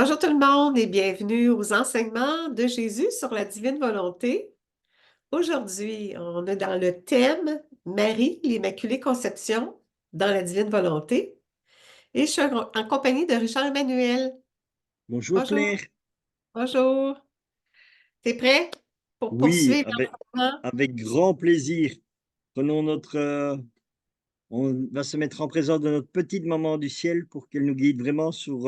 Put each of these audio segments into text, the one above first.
Bonjour tout le monde et bienvenue aux enseignements de Jésus sur la divine volonté. Aujourd'hui, on est dans le thème Marie, l'Immaculée Conception dans la divine volonté et je suis en compagnie de Richard Emmanuel. Bonjour Bonjour, Claire. bonjour. T'es prêt pour Oui, poursuivre avec, l'enseignement? avec grand plaisir. Prenons on va se mettre en présence de notre petite maman du ciel pour qu'elle nous guide vraiment sur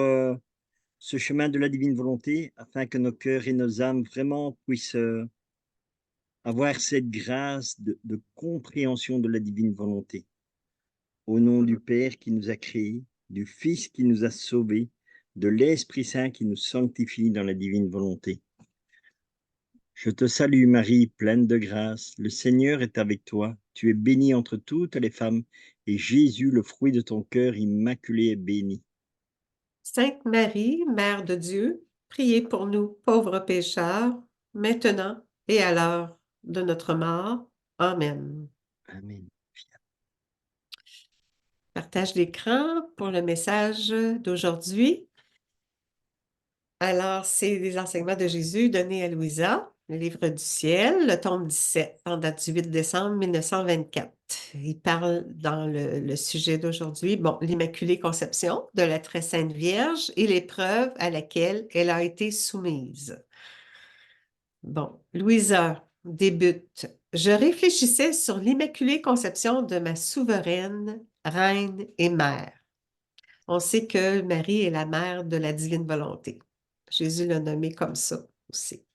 ce chemin de la divine volonté, afin que nos cœurs et nos âmes vraiment puissent avoir cette grâce de compréhension de la divine volonté. Au nom du Père qui nous a créés, du Fils qui nous a sauvés, de l'Esprit Saint qui nous sanctifie dans la divine volonté. Je te salue Marie, pleine de grâce, le Seigneur est avec toi. Tu es bénie entre toutes les femmes, et Jésus, le fruit de ton cœur immaculé, est béni. Sainte Marie, Mère de Dieu, priez pour nous pauvres pécheurs, maintenant et à l'heure de notre mort. Amen. Amen. Partage d'écran pour le message d'aujourd'hui. Alors, c'est des enseignements de Jésus donnés à Louisa, le livre du ciel, le tome 17, en date du 8 décembre 1924. Il parle dans le sujet d'aujourd'hui, bon, l'Immaculée Conception de la Très Sainte Vierge et l'épreuve à laquelle elle a été soumise. Bon, Louisa débute. Je réfléchissais sur l'Immaculée Conception de ma souveraine, reine et mère. On sait que Marie est la mère de la divine volonté. Jésus l'a nommée comme ça aussi.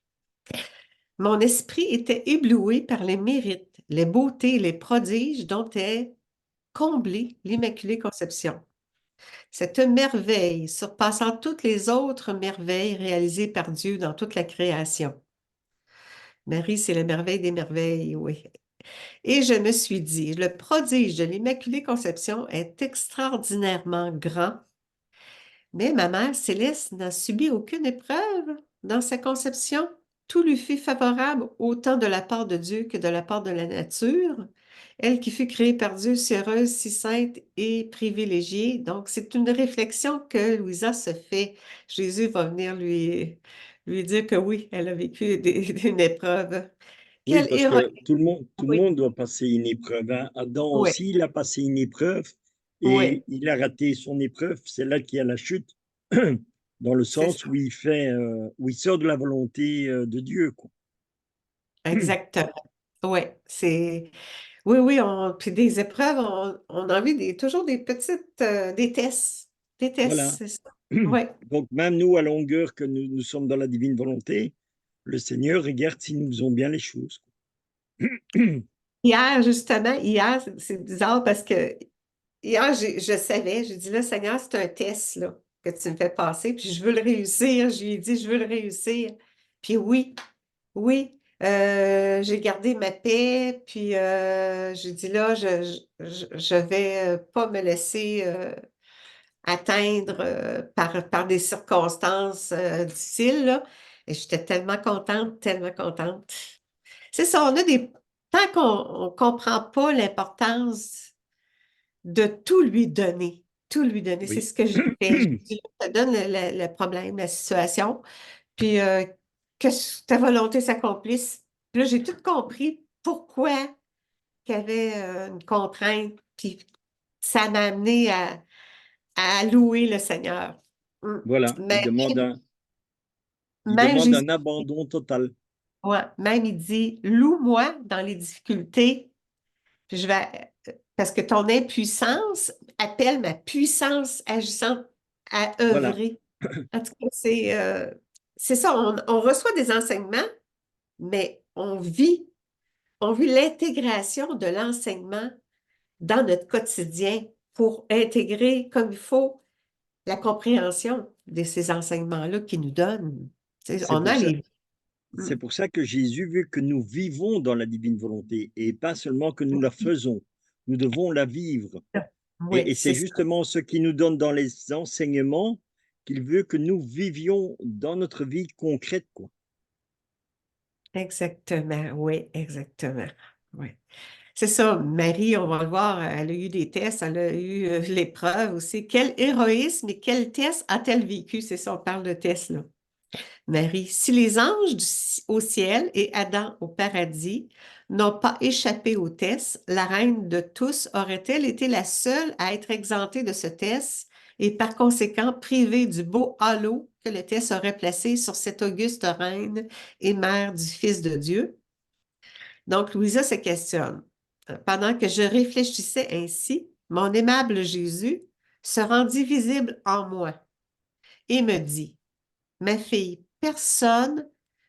Mon esprit était ébloui par les mérites, les beautés et les prodiges dont est comblée l'Immaculée Conception. Cette merveille surpassant toutes les autres merveilles réalisées par Dieu dans toute la création. Marie, c'est la merveille des merveilles, oui. Et je me suis dit, le prodige de l'Immaculée Conception est extraordinairement grand. Mais ma mère céleste n'a subi aucune épreuve dans sa conception. Tout lui fut favorable autant de la part de Dieu que de la part de la nature. Elle qui fut créée par Dieu, si heureuse, si sainte et privilégiée. Donc, c'est une réflexion que Louisa se fait. Jésus va venir lui dire que oui, elle a vécu une épreuve. Oui, Quelle parce héroïne! que tout le Oui, monde doit passer une épreuve, hein. Adam oui, aussi, il a passé une épreuve oui, et il a raté son épreuve. C'est là qu'il y a la chute, dans le c'est sens ça. où il sort de la volonté de Dieu, quoi. Exactement. Oui, c'est... Oui, oui, puis des épreuves, on en vit toujours des petites, des tests. Des tests, Voilà. c'est ça. Oui. Donc, même nous, à longueur que nous sommes dans la divine volonté, le Seigneur regarde si nous faisons bien les choses. Hier, justement, hier, c'est bizarre parce que hier, je savais, j'ai dit là, Seigneur, c'est un test là, que tu me fais passer, puis je veux le réussir. Je lui ai dit, je veux le réussir. Puis oui, oui, j'ai gardé ma paix, puis j'ai dit là, je vais pas me laisser atteindre par des circonstances difficiles, là. Et j'étais tellement contente, tellement contente. C'est ça, on a des... Tant qu'on ne comprend pas l'importance de tout lui donner, c'est Oui. ce que j'ai fait. J'ai dit, je te donne le problème, la situation, puis que ta volonté s'accomplisse. Puis là, j'ai tout compris pourquoi qu'il y avait une contrainte, puis ça m'a amené à louer le Seigneur. Mm. Voilà, Mais il même demande Jésus, un abandon total. ouais, même il dit, loue-moi dans les difficultés, puis je vais, parce que ton impuissance appelle ma puissance agissante à Voilà, œuvrer. En tout cas, c'est ça, on reçoit des enseignements, mais on vit l'intégration de l'enseignement dans notre quotidien pour intégrer comme il faut la compréhension de ces enseignements-là qu'ils nous donnent. Tu sais, c'est on pour a ça, les... c'est pour ça que Jésus veut que nous vivons dans la divine volonté et pas seulement que nous la faisons. Nous devons la vivre. Oui, Et c'est c'est ça. justement ce qu'il nous donne dans les enseignements qu'il veut que nous vivions dans notre vie concrète, quoi. Exactement. Oui, exactement. Oui. c'est ça, Marie, on va le voir, elle a eu des tests, elle a eu l'épreuve aussi. Quel héroïsme et quel test a-t-elle vécu? C'est ça, on parle de test, là. Marie, si les anges au ciel et Adam au paradis n'ont pas échappé au test, la reine de tous aurait-elle été la seule à être exemptée de ce test et par conséquent privée du beau halo que le test aurait placé sur cette auguste reine et mère du Fils de Dieu? Donc, Louisa se questionne. Pendant que je réfléchissais ainsi, mon aimable Jésus se rendit visible en moi et me dit, ma fille, personne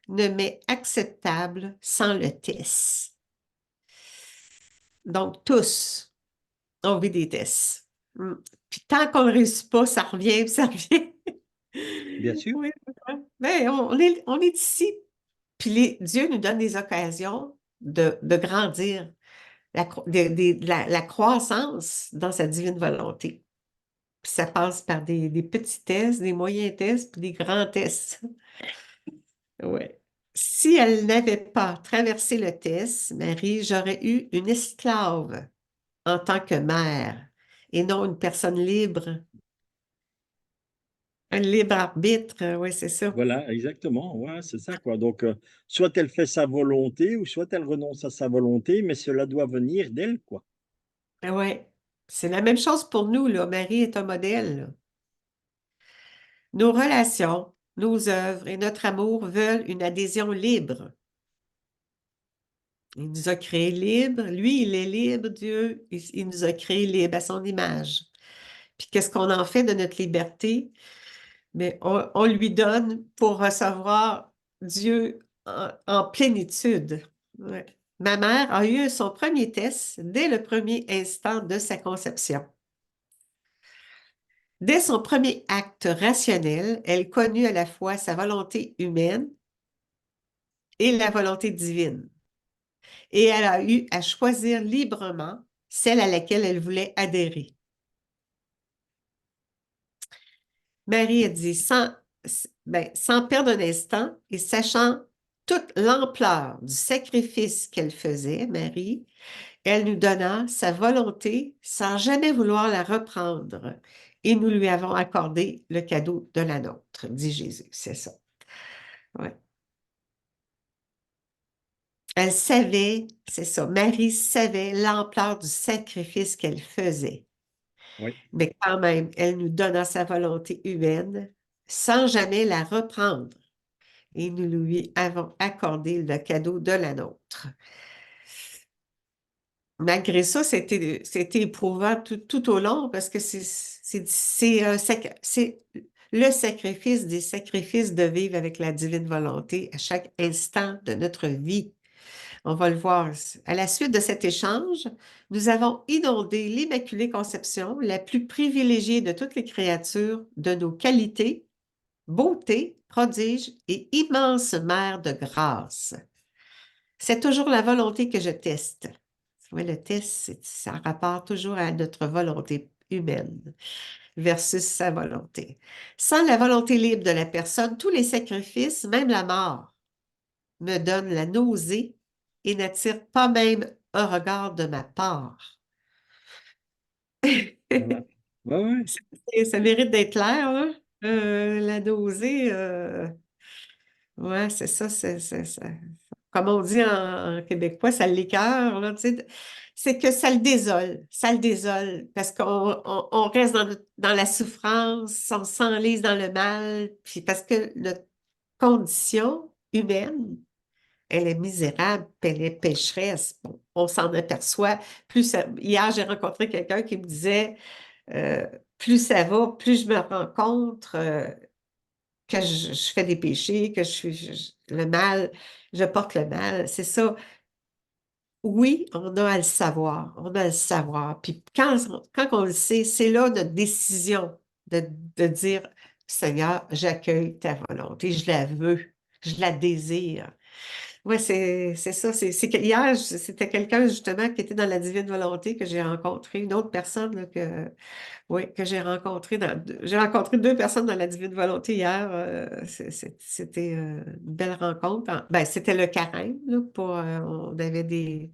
ne m'est acceptable sans le test. Donc, tous ont vu des tests. Mm. Puis tant qu'on ne réussit pas, ça revient, ça revient. Bien sûr. Oui, mais on est ici. Puis Dieu nous donne des occasions de grandir, la croissance dans sa divine volonté. Puis ça passe par des petits tests, des moyens tests, puis des grands tests. Ouais. Si elle n'avait pas traversé le test, Marie, j'aurais eu une esclave en tant que mère et non une personne libre, un libre arbitre, oui, c'est ça. Voilà, exactement. Ouais, c'est ça, quoi. Donc, soit elle fait sa volonté, ou soit elle renonce à sa volonté, mais cela doit venir d'elle, quoi. Oui, c'est la même chose pour nous, là. Marie est un modèle, là. Nos relations, nos œuvres et notre amour veulent une adhésion libre. Il nous a créés libres. Lui, il est libre, Dieu. Il nous a créés libres à son image. Puis qu'est-ce qu'on en fait de notre liberté? Mais on lui donne pour recevoir Dieu en plénitude. Ouais. Ma mère a eu son premier test dès le premier instant de sa conception. Dès son premier acte rationnel, elle connut à la fois sa volonté humaine et la volonté divine. Et elle a eu à choisir librement celle à laquelle elle voulait adhérer. Marie a dit, sans perdre un instant et sachant toute l'ampleur du sacrifice qu'elle faisait, Marie, elle nous donna sa volonté sans jamais vouloir la reprendre. Et nous lui avons accordé le cadeau de la nôtre, dit Jésus. C'est ça. Ouais. Elle savait, c'est ça, Marie savait l'ampleur du sacrifice qu'elle faisait. Oui, Mais quand même, elle nous donna sa volonté humaine sans jamais la reprendre. Et nous lui avons accordé le cadeau de la nôtre. Malgré ça, c'était éprouvant tout au long parce que c'est le sacrifice des sacrifices de vivre avec la divine volonté à chaque instant de notre vie. On va le voir. À la suite de cet échange, nous avons inondé l'Immaculée Conception, la plus privilégiée de toutes les créatures, de nos qualités, beauté, prodige et immense mère de grâce. C'est toujours la volonté que je teste. Oui, le test, ça rapporte toujours à notre volonté humaine versus sa volonté. Sans la volonté libre de la personne, tous les sacrifices, même la mort, me donnent la nausée et n'attirent pas même un regard de ma part. voilà. Ouais, ouais. Ça mérite d'être clair, hein? La nausée, ouais, c'est ça, comme on dit en québécois, ça l'écoeure, là, tu sais. C'est que ça le désole, parce qu'on reste dans la souffrance, on s'enlise dans le mal, puis parce que notre condition humaine, elle est misérable, puis elle est pécheresse. Bon, on s'en aperçoit. Hier, j'ai rencontré quelqu'un qui me disait, euh, plus ça va, plus je me rends compte que je fais des péchés, que le mal, je porte le mal. C'est ça. Oui, on a à le savoir. On a à le savoir. Puis quand on le sait, c'est là notre décision de dire, Seigneur, j'accueille ta volonté, je la veux, je la désire. Oui, c'est ça. C'est que hier, c'était quelqu'un justement qui était dans la divine volonté que j'ai rencontré, une autre personne là, oui, que j'ai rencontré j'ai rencontré deux personnes dans la divine volonté hier. C'était une belle rencontre. Ben, c'était le carême, là, on avait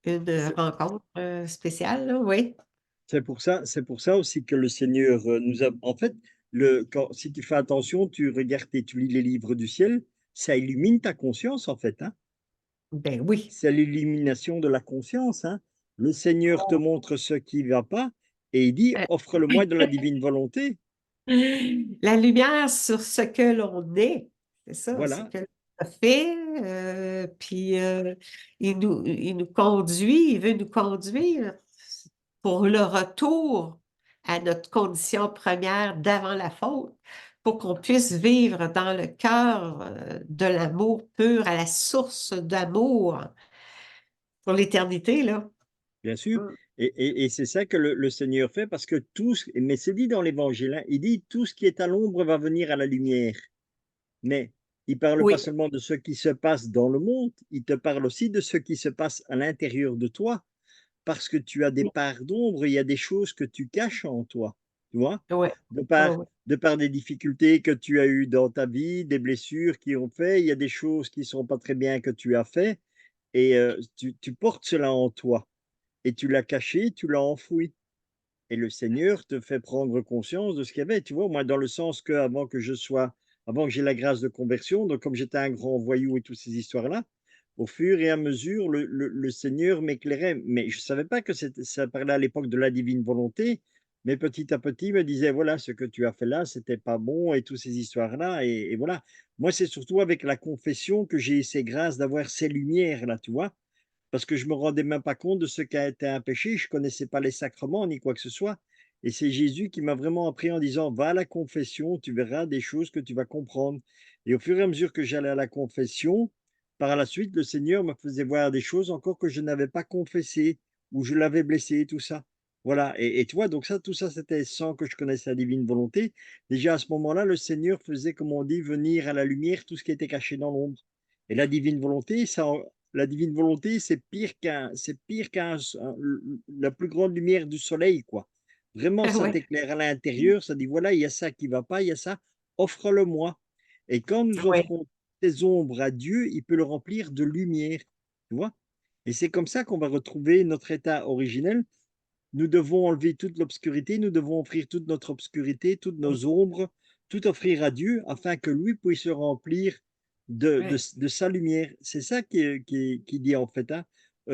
une C'est rencontre spéciale, là, oui. c'est pour ça aussi que le Seigneur nous a. En fait, si tu fais attention, tu regardes et tu lis les livres du ciel, ça illumine ta conscience, en fait, hein. Ben oui. C'est l'illumination de la conscience, hein. Le Seigneur te montre ce qui ne va pas et il dit, Euh, offre-le-moi de la divine volonté. La lumière sur ce que l'on est, c'est ça, ce Voilà, que l'on a fait, puis il nous conduit, il veut nous conduire pour le retour à notre condition première d'avant la faute, pour qu'on puisse vivre dans le cœur de l'amour pur, à la source d'amour pour l'éternité, là. bien sûr. Mm. Et c'est ça que le Seigneur fait parce que mais c'est dit dans l'Évangile, hein, il dit, tout ce qui est à l'ombre va venir à la lumière. Mais il parle pas Oui, seulement de ce qui se passe dans le monde, il te parle aussi de ce qui se passe à l'intérieur de toi, parce que tu as des oui, parts d'ombre, il y a des choses que tu caches en toi, tu vois? ouais, De ouais, par, ouais. de par des difficultés que tu as eues dans ta vie, des blessures qui ont fait, il y a des choses qui sont pas très bien que tu as fait, et tu portes cela en toi, et tu l'as caché, tu l'as enfoui. Et le Seigneur te fait prendre conscience de ce qu'il y avait, tu vois? Moi, dans le sens qu'avant avant que j'ai la grâce de conversion, donc comme j'étais un grand voyou et toutes ces histoires-là, au fur et à mesure, le Seigneur m'éclairait. Mais je ne savais pas que ça parlait à l'époque de la divine volonté, mais petit à petit, il me disait: «Voilà, ce que tu as fait là, c'était pas bon» et toutes ces histoires-là et voilà. Moi, c'est surtout avec la confession que j'ai eu ces grâces d'avoir ces lumières-là, tu vois? Parce que je me rendais même pas compte de ce qu'a été un péché, je connaissais pas les sacrements ni quoi que ce soit et c'est Jésus qui m'a vraiment appris en disant: «Va à la confession, tu verras des choses que tu vas comprendre» et au fur et à mesure que j'allais à la confession, par la suite, le Seigneur me faisait voir des choses encore que je n'avais pas confessées, où je l'avais blessé, tout ça. Voilà et tu vois, donc ça, tout ça, c'était sans que je connaisse la divine volonté. Déjà à ce moment-là, le Seigneur faisait, comme on dit, venir à la lumière tout ce qui était caché dans l'ombre et la divine volonté, la divine volonté, c'est pire la plus grande lumière du soleil, quoi. Vraiment, ça Ouais, t'éclaire à l'intérieur, ça dit: «Voilà, il y a ça qui va pas, il y a ça, offre-le-moi» et quand nous ouais. offrons ces ombres à Dieu, il peut le remplir de lumière, tu vois? Et c'est comme ça qu'on va retrouver notre état originel. Nous devons enlever toute l'obscurité, nous devons offrir toute notre obscurité, toutes nos ombres, tout offrir à Dieu afin que lui puisse se remplir Ouais. de sa lumière. C'est ça qui dit en fait, hein,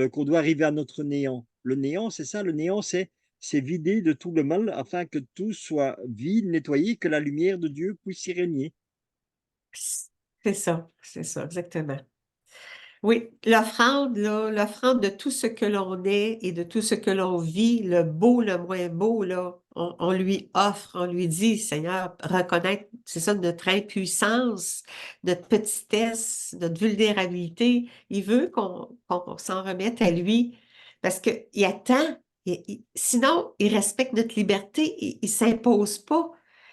qu'on doit arriver à notre néant. Le néant, c'est ça, le néant, c'est vider de tout le mal afin que tout soit vide, nettoyé, que la lumière de Dieu puisse y régner. C'est ça, exactement. Oui, l'offrande, là, l'offrande de tout ce que l'on est et de tout ce que l'on vit, le beau, le moins beau, là, on lui offre, on lui dit, Seigneur, reconnaître, c'est ça, notre impuissance, notre petitesse, notre vulnérabilité. Il veut qu'on s'en remette à lui parce qu'il attend. Sinon, il respecte notre liberté, il ne s'impose pas.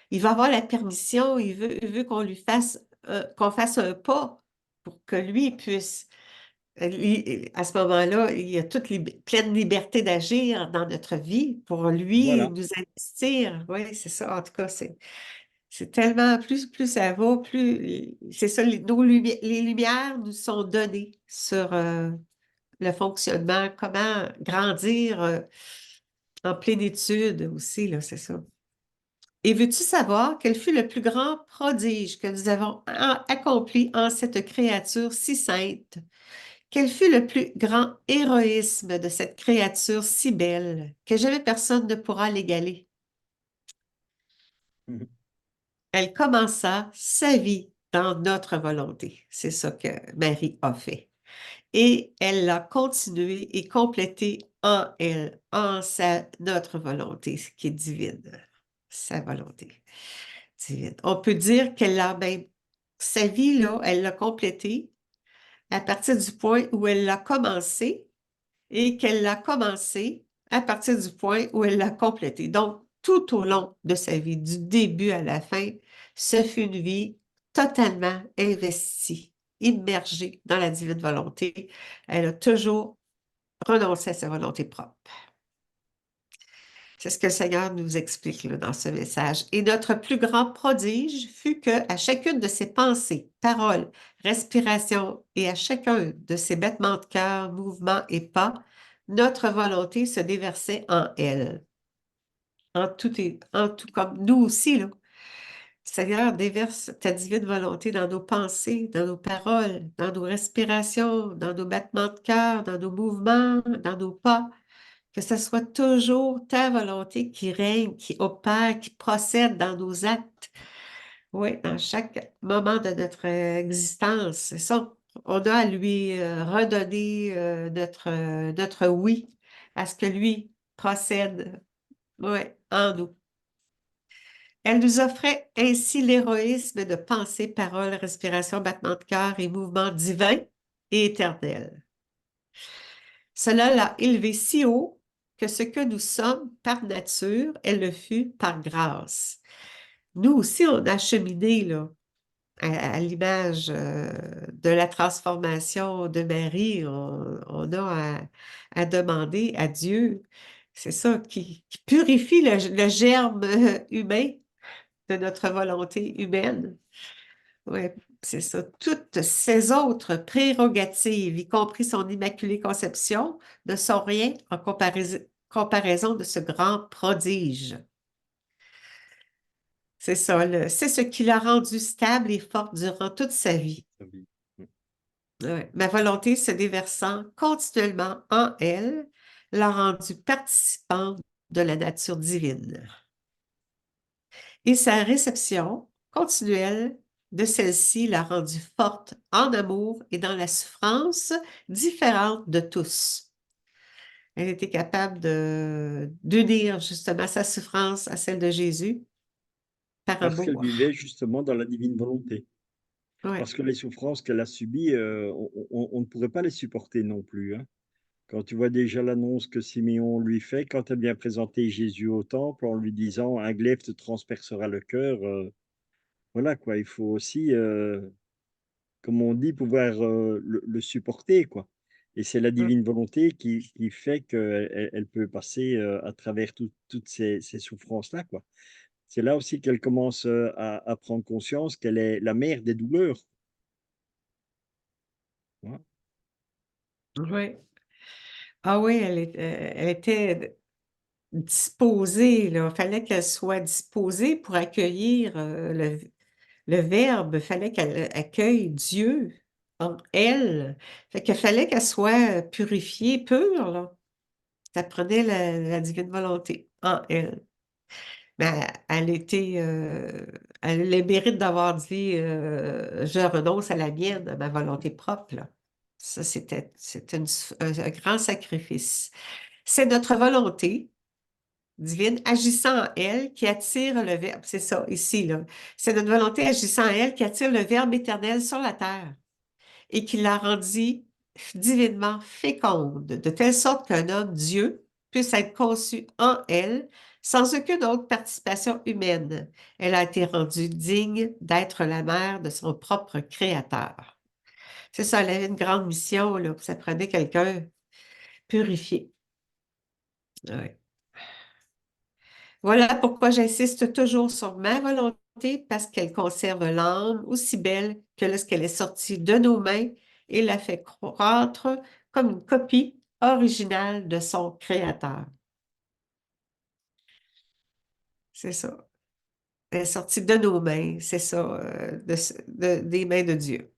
Il va avoir la permission, il veut qu'on lui fasse, qu'on fasse un pas pour que lui puisse à ce moment-là, il a toute pleine liberté d'agir dans notre vie pour lui Voilà. nous investir. Oui, c'est ça. En tout cas, c'est tellement plus ça va, plus c'est ça, les lumières nous sont données sur le fonctionnement, comment grandir en plénitude aussi, là, c'est ça. Et veux-tu savoir quel fut le plus grand prodige que nous avons accompli en cette créature si sainte? Quel fut le plus grand héroïsme de cette créature si belle que jamais personne ne pourra l'égaler? Mmh. Elle commença sa vie dans notre volonté. C'est ça que Marie a fait. Et elle l'a continué et complété en elle, notre volonté, ce qui est divine, sa volonté divine. On peut dire qu'elle a même, sa vie, là, elle l'a complétée à partir du point où elle l'a commencé et qu'elle l'a commencé à partir du point où elle l'a complété. Donc, tout au long de sa vie, du début à la fin, ce fut une vie totalement investie, immergée dans la divine volonté. Elle a toujours renoncé à sa volonté propre. C'est ce que le Seigneur nous explique là, dans ce message. Et notre plus grand prodige fut que à chacune de ses pensées, paroles, respirations et à chacun de ses battements de cœur, mouvements et pas, notre volonté se déversait en elle. En tout comme nous aussi, là. Seigneur, déverse ta divine volonté dans nos pensées, dans nos paroles, dans nos respirations, dans nos battements de cœur, dans nos mouvements, dans nos pas. Que ce soit toujours ta volonté qui règne, qui opère, qui procède dans nos actes. Oui, dans chaque moment de notre existence. C'est ça. On a à lui redonner notre oui à ce que lui procède, oui, en nous. Elle nous offrait ainsi l'héroïsme de pensée, parole, respiration, battement de cœur et mouvement divin et éternel. Cela l'a élevé si haut que ce que nous sommes par nature, elle le fut par grâce. Nous aussi, on a cheminé là, à l'image de la transformation de Marie. On a à demander à Dieu, c'est ça, qui purifie le germe humain de notre volonté humaine. Oui, c'est ça. Toutes ces autres prérogatives, y compris son immaculée conception, ne sont rien en comparaison de ce grand prodige. C'est ça, c'est ce qui l'a rendue stable et forte durant toute sa vie. Ouais. Ma volonté se déversant continuellement en elle, l'a rendue participante de la nature divine. Et sa réception continuelle de celle-ci l'a rendue forte en amour et dans la souffrance différente de tous. Elle était capable d'unir justement sa souffrance à celle de Jésus par Parce qu'elle amour. vivait justement dans la divine volonté. Oui, Parce que les souffrances qu'elle a subies, on ne pourrait pas les supporter non plus, hein. Quand tu vois déjà l'annonce que Siméon lui fait, quand elle vient présenter Jésus au temple en lui disant: «Un glaive te transpercera le cœur», voilà quoi, il faut aussi, comme on dit, pouvoir, le supporter, quoi. Et c'est la divine volonté qui fait qu'elle peut passer, à travers toutes ces souffrances-là, quoi. C'est là aussi qu'elle commence, à prendre conscience qu'elle est la mère des douleurs, tu vois? oui. Ah oui, elle était disposée, là. Il fallait qu'elle soit disposée pour accueillir le Verbe. Il fallait qu'elle accueille Dieu en elle. Fait qu'il fallait qu'elle soit purifiée, pure, là. Ça prenait la divine volonté en elle. Mais elle a le mérite d'avoir dit je renonce à la mienne, à ma volonté propre, là. Ça, c'était un grand sacrifice. C'est notre volonté divine agissant en elle qui attire le Verbe. C'est ça, ici, là. C'est notre volonté agissant en elle qui attire le Verbe éternel sur la terre et qui l'a rendue divinement féconde, de telle sorte qu'un homme, Dieu, puisse être conçu en elle sans aucune autre participation humaine. Elle a été rendue digne d'être la mère de son propre Créateur. C'est ça, elle avait une grande mission, là, ça prenait quelqu'un purifié. Ouais. Voilà pourquoi j'insiste toujours sur ma volonté, parce qu'elle conserve l'âme aussi belle que lorsqu'elle est sortie de nos mains et la fait croître comme une copie originale de son Créateur. C'est ça. Elle est sortie de nos mains, c'est ça, des mains de Dieu.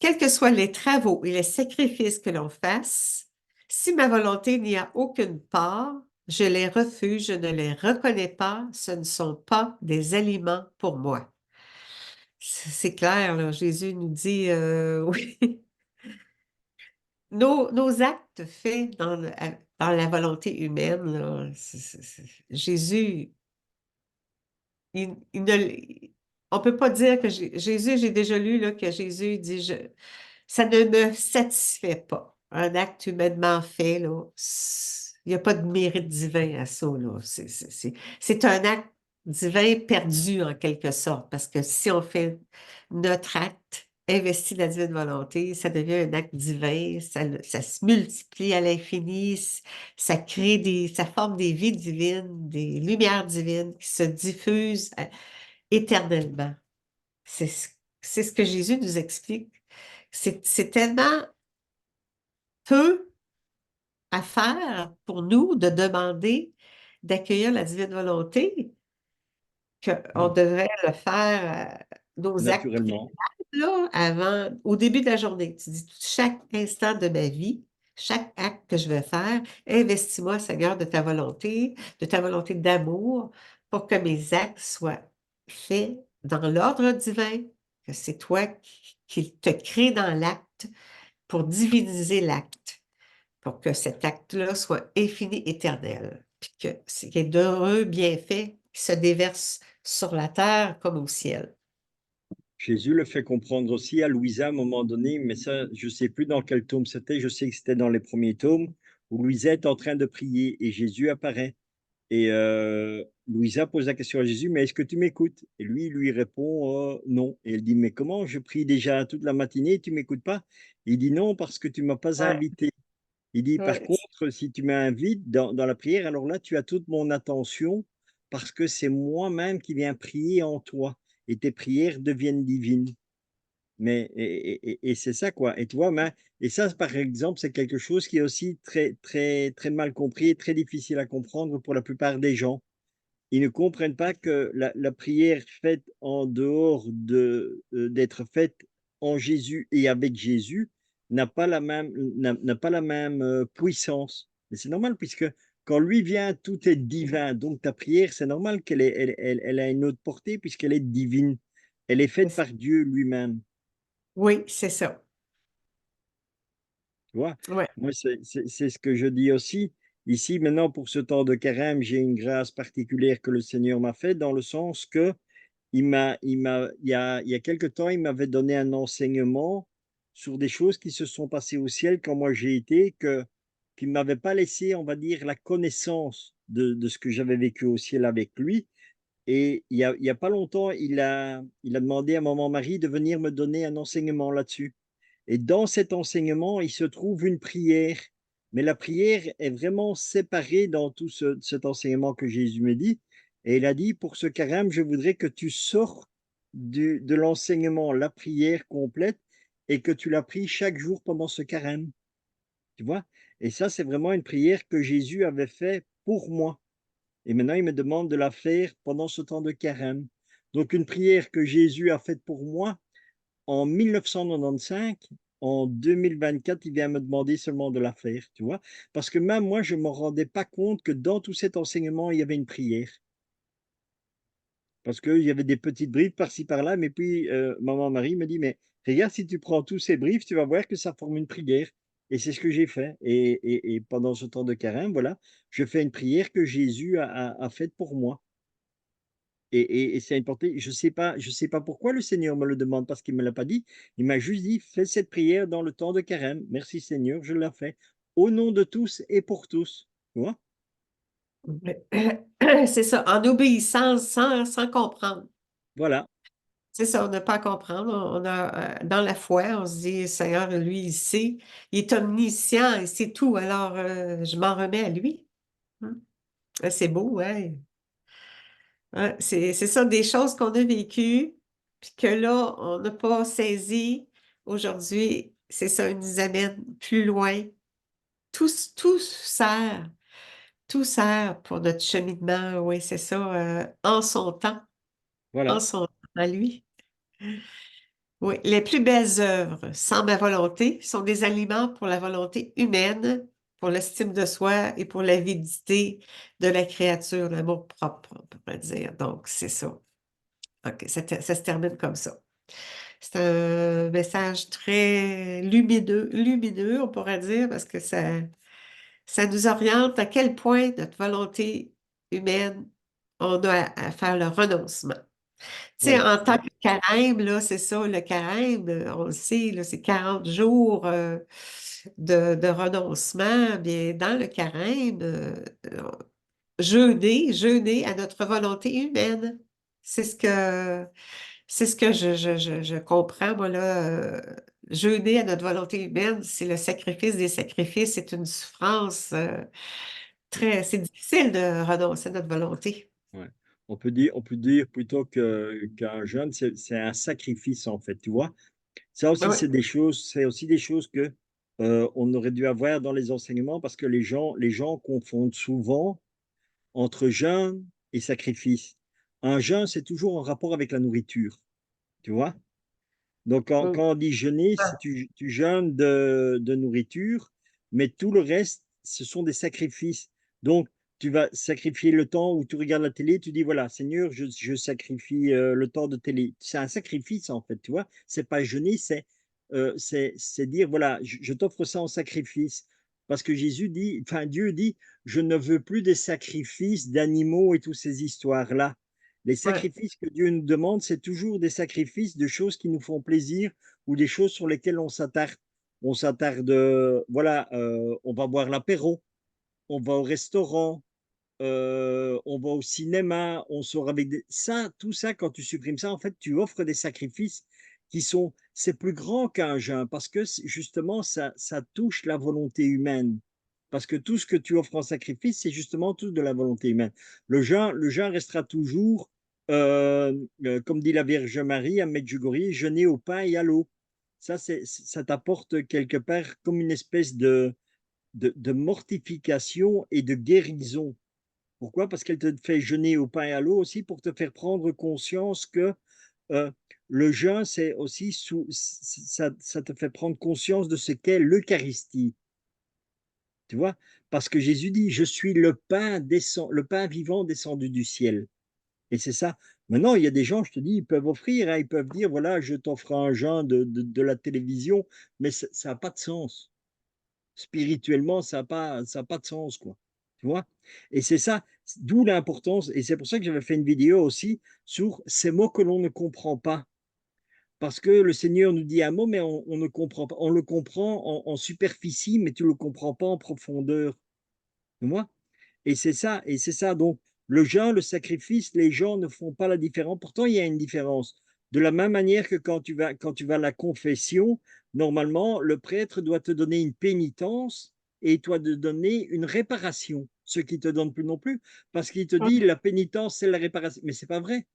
Quels que soient les travaux et les sacrifices que l'on fasse, si ma volonté n'y a aucune part, je les refuse, je ne les reconnais pas, ce ne sont pas des aliments pour moi. C'est clair, là. Jésus nous dit, oui, nos actes faits dans la volonté humaine, là, Jésus, il ne, on peut pas dire que Jésus, j'ai déjà lu là, que Jésus dit, ça ne me satisfait pas. Un acte humainement fait, là, il n'y a pas de mérite divin à ça, là. C'est un acte divin perdu en quelque sorte, parce que si on fait notre acte investi de la divine volonté, ça devient un acte divin, ça se multiplie à l'infini, ça crée ça forme des vies divines, des lumières divines qui se diffusent éternellement. C'est ce c'est ce que Jésus nous explique. C'est tellement peu à faire pour nous de demander d'accueillir la divine volonté, qu'on devrait le faire, nos actes Naturellement. là, avant, au début de la journée. Tu dis, chaque instant de ma vie, chaque acte que je vais faire, investis-moi, Seigneur, de ta volonté d'amour, pour que mes actes soient faits dans l'ordre divin, que c'est toi qui te crée dans l'acte pour diviniser l'acte, pour que cet acte-là soit infini, éternel, puis qu'il y ait d'heureux bienfaits qui se déversent sur la terre comme au ciel. Jésus le fait comprendre aussi à Louisa à un moment donné, mais ça, je ne sais plus dans quel tome c'était, je sais que c'était dans les premiers tomes, où Louisa est en train de prier et Jésus apparaît. Et Louisa pose la question à Jésus, mais est-ce que tu m'écoutes? Et lui, il lui répond, non. Et elle dit, mais comment? Je prie déjà toute la matinée et tu m'écoutes pas? Il dit, non, parce que tu m'as pas Ouais, invité. Il dit, par ouais, contre, si tu m'invites dans la prière, alors là, tu as toute mon attention parce que c'est moi-même qui viens prier en toi et tes prières deviennent divines. Mais et c'est ça quoi et tu vois, mais et ça, par exemple, c'est quelque chose qui est aussi très très très mal compris et très difficile à comprendre pour la plupart des gens. Ils ne comprennent pas que la prière faite en dehors d'être faite en Jésus et avec Jésus n'a pas la même, puissance. Mais c'est normal puisque quand lui vient, tout est divin. Donc ta prière, c'est normal qu'elle a une autre portée puisqu'elle est divine. Elle est faite c'est par Dieu lui-même. Oui, c'est ça. Tu vois? Ouais. Moi, c'est ce que je dis aussi. Ici, maintenant, pour ce temps de carême, j'ai une grâce particulière que le Seigneur m'a faite, dans le sens que il y a quelque temps, il m'avait donné un enseignement sur des choses qui se sont passées au ciel quand moi j'ai été, qui ne m'avait pas laissé, on va dire, la connaissance de ce que j'avais vécu au ciel avec lui. Et il y a pas longtemps, il a demandé à maman Marie de venir me donner un enseignement là-dessus. Et dans cet enseignement, il se trouve une prière. Mais la prière est vraiment séparée dans tout cet enseignement que Jésus me dit. Et il a dit, pour ce carême, je voudrais que tu sortes de l'enseignement, la prière complète, et que tu la pries chaque jour pendant ce carême. Tu vois? Et ça, c'est vraiment une prière que Jésus avait fait pour moi. Et maintenant, il me demande de la faire pendant ce temps de carême. Donc, une prière que Jésus a faite pour moi, en 1995, en 2024, il vient me demander seulement de la faire, tu vois? Parce que même moi, je ne me rendais pas compte que dans tout cet enseignement, il y avait une prière. Parce qu'il y avait des petites brides par-ci par-là, mais puis maman Marie me dit, mais regarde, si tu prends tous ces briefs, tu vas voir que ça forme une prière. Et c'est ce que j'ai fait. Et pendant ce temps de carême, voilà, je fais une prière que Jésus a faite pour moi. Et c'est important. Je sais pas pourquoi le Seigneur me le demande parce qu'il me l'a pas dit. Il m'a juste dit: «Fais cette prière dans le temps de carême». Merci Seigneur, je la fais. Au nom de tous et pour tous. Tu vois? C'est ça, en obéissance, sans comprendre. Voilà, C'est ça, on n'a pas à comprendre. On a, dans la foi, on se dit, Seigneur, lui, il sait, il est omniscient, il sait tout, alors je m'en remets à lui. Hein? C'est beau, ouais. Hein, c'est ça, des choses qu'on a vécues, puis que là, on n'a pas saisi. Aujourd'hui, c'est ça, il nous amène plus loin. Tout, tout sert, tout sert pour notre cheminement, oui, c'est ça, en voilà, son temps à lui. Oui, les plus belles œuvres, sans ma volonté, sont des aliments pour la volonté humaine, pour l'estime de soi et pour l'avidité de la créature, l'amour propre, on pourrait dire. Donc, c'est ça. OK, ça se termine comme ça. C'est un message très lumineux, on pourrait dire, parce que ça nous oriente à quel point notre volonté humaine, on a à faire le renoncement. Tu sais, voilà, en tant que carême, là, c'est ça, le carême, on le sait, là, c'est 40 jours de renoncement. Bien, dans le carême, jeûner à notre volonté humaine. C'est ce que, c'est ce que je comprends, moi, là. Jeûner à notre volonté humaine, c'est le sacrifice des sacrifices, c'est une souffrance c'est difficile de renoncer à notre volonté. ouais. On peut dire plutôt qu'un jeûne, c'est un sacrifice en fait, tu vois? Ça aussi, Oui, c'est aussi des choses que on aurait dû avoir dans les enseignements parce que les gens confondent souvent entre jeûne et sacrifice. Un jeûne, c'est toujours en rapport avec la nourriture, tu vois? Donc, Mm. quand on dit jeûner, c'est Ah, tu jeûnes de nourriture, mais tout le reste, ce sont des sacrifices. Donc, tu vas sacrifier le temps où tu regardes la télé, tu dis, voilà, Seigneur, je sacrifie le temps de télé. C'est un sacrifice, en fait, tu vois. C'est pas jeûner, c'est dire, voilà, je t'offre ça en sacrifice. Parce que Jésus dit, enfin, Dieu dit, je ne veux plus des sacrifices d'animaux et toutes ces histoires-là. Les ouais, sacrifices que Dieu nous demande, c'est toujours des sacrifices de choses qui nous font plaisir ou des choses sur lesquelles on s'attarde. On s'attarde, voilà, on va boire l'apéro, on va au restaurant, on va au cinéma, on sort avec des... Ça, tout ça, quand tu supprimes ça, en fait, tu offres des sacrifices qui sont... C'est plus grand qu'un jeûne parce que justement, ça touche la volonté humaine. Parce que tout ce que tu offres en sacrifice, c'est justement tout de la volonté humaine. Le jeûne restera toujours, comme dit la Vierge Marie à Medjugorje, jeûner au pain et à l'eau. Ça t'apporte quelque part comme une espèce de mortification et de guérison. Pourquoi? Parce qu'elle te fait jeûner au pain et à l'eau aussi pour te faire prendre conscience que euh, le jeûne, c'est aussi ça te fait prendre conscience de ce qu'est l'Eucharistie. Tu vois? Parce que Jésus dit, je suis le pain vivant descendu du ciel. Et c'est ça. Maintenant, il y a des gens, je te dis, ils peuvent offrir, hein, ils peuvent dire, voilà, je t'offre un jeûne de la télévision, mais ça n'a pas de sens. Spirituellement, ça a pas de sens, quoi. Tu vois? Et c'est ça, d'où l'importance, et c'est pour ça que j'avais fait une vidéo aussi sur ces mots que l'on ne comprend pas. Parce que le Seigneur nous dit un mot, mais on ne comprend pas. On le comprend en superficie, mais tu ne le comprends pas en profondeur. Tu vois? Et c'est ça. Donc, le jeûne, le sacrifice, les gens ne font pas la différence. Pourtant, il y a une différence. De la même manière que quand tu vas à la confession, normalement, le prêtre doit te donner une pénitence et toi de donner une réparation, ce qui te donne plus non plus, parce qu'il te dit la pénitence, c'est la réparation. Mais c'est pas vrai,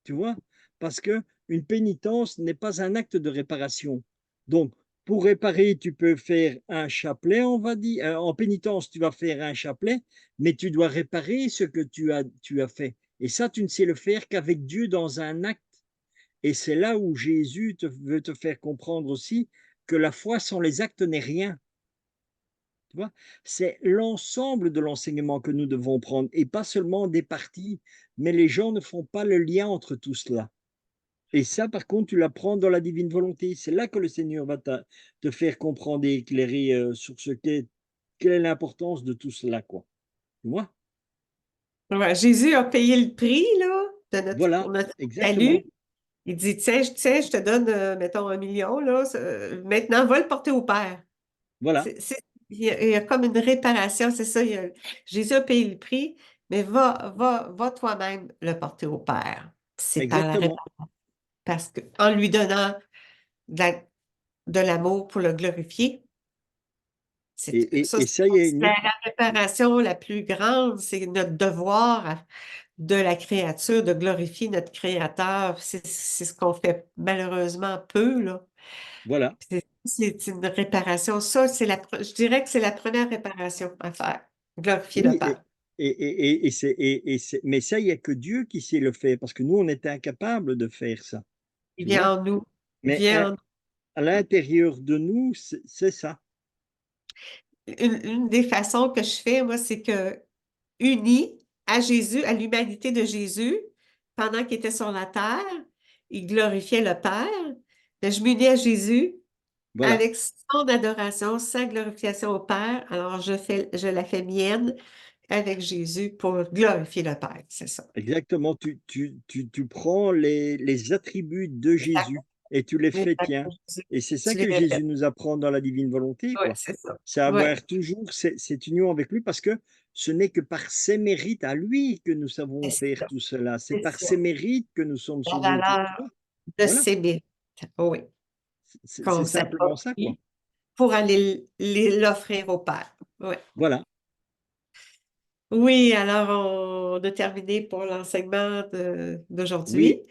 tu vois, parce que une pénitence n'est pas un acte de réparation. Donc, pour réparer, tu peux faire un chapelet, on va dire. En pénitence, tu vas faire un chapelet, mais tu dois réparer ce que tu as fait. Et ça, tu ne sais le faire qu'avec Dieu dans un acte. Et c'est là où Jésus veut te faire comprendre aussi que la foi sans les actes n'est rien. Tu vois, c'est l'ensemble de l'enseignement que nous devons prendre et pas seulement des parties, mais les gens ne font pas le lien entre tout cela. Et ça, par contre, tu l'apprends dans la divine volonté. C'est là que le Seigneur va te faire comprendre et éclairer sur quelle est l'importance de tout cela, quoi. Tu vois? ouais, Jésus a payé le prix, là, pour Voilà, notre exactement. salut. Il dit, tiens, je te donne, mettons, 1 million, là, maintenant, va le porter au Père. Voilà, Il y a comme une réparation, c'est ça. Jésus a payé le prix, mais va toi-même le porter au Père. C'est par la exactement. réparation. Parce que, en lui donnant de la- de l'amour pour le glorifier, Et, et, et ça, il y a c'est une la, autre. la réparation la plus grande, c'est notre devoir de la créature, de glorifier notre Créateur. C'est ce qu'on fait malheureusement peu, là. Voilà. C'est une réparation. Ça, je dirais que c'est la première réparation à faire. Glorifier le Oui, Père. mais ça, il n'y a que Dieu qui sait le faire, parce que nous, on était incapables de faire ça. Il Tu vois? vient en nous. Il Mais vient en à l'intérieur de nous, c'est ça. une des façons que je fais, moi, c'est que uni à Jésus, à l'humanité de Jésus, pendant qu'il était sur la terre, il glorifiait le Père. Mais je m'unis à Jésus Voilà. avec son adoration, sa glorification au Père. Alors, je la fais mienne avec Jésus pour glorifier le Père. C'est ça. Exactement, tu prends les attributs de Exact. Jésus et tu les fais Exact. tiens. Et c'est ça Tu les que répètes. Jésus nous apprend dans la divine volonté, Oui, quoi. c'est ça. C'est Oui, avoir toujours cette union avec lui parce que ce n'est que par ses mérites à lui que nous savons c'est faire ça. tout cela. C'est C'est par ça. ses mérites que nous sommes La sauvés. Tu valeur vois? de Voilà, s'aimer. Oui. c'est Qu'on simplement ça, quoi. s'approprie pour aller l'offrir au Père. Oui. Voilà, Oui, alors on a terminé pour l'enseignement oui, d'aujourd'hui.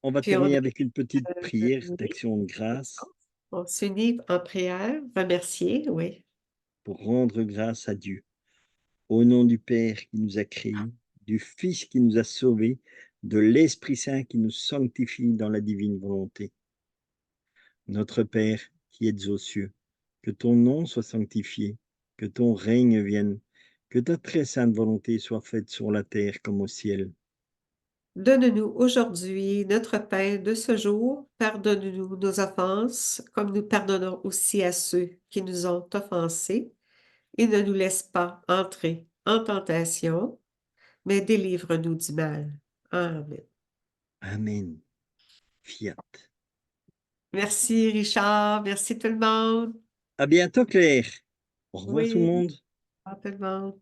on va Puis on a terminer avec une petite prière oui, d'action de grâce. On s'unit en prière, remercier, oui. pour rendre grâce à Dieu. Au nom du Père qui nous a créés, du Fils qui nous a sauvés, de l'Esprit Saint qui nous sanctifie dans la divine volonté. Notre Père qui êtes aux cieux, que ton nom soit sanctifié, que ton règne vienne, que ta très sainte volonté soit faite sur la terre comme au ciel. Donne-nous aujourd'hui notre pain de ce jour. Pardonne-nous nos offenses, comme nous pardonnons aussi à ceux qui nous ont offensés. Et ne nous laisse pas entrer en tentation, mais délivre-nous du mal. Amen. Amen. Fiat. Merci Richard, merci tout le monde. À bientôt, Claire. Au revoir tout le Oui, monde. à tout le monde.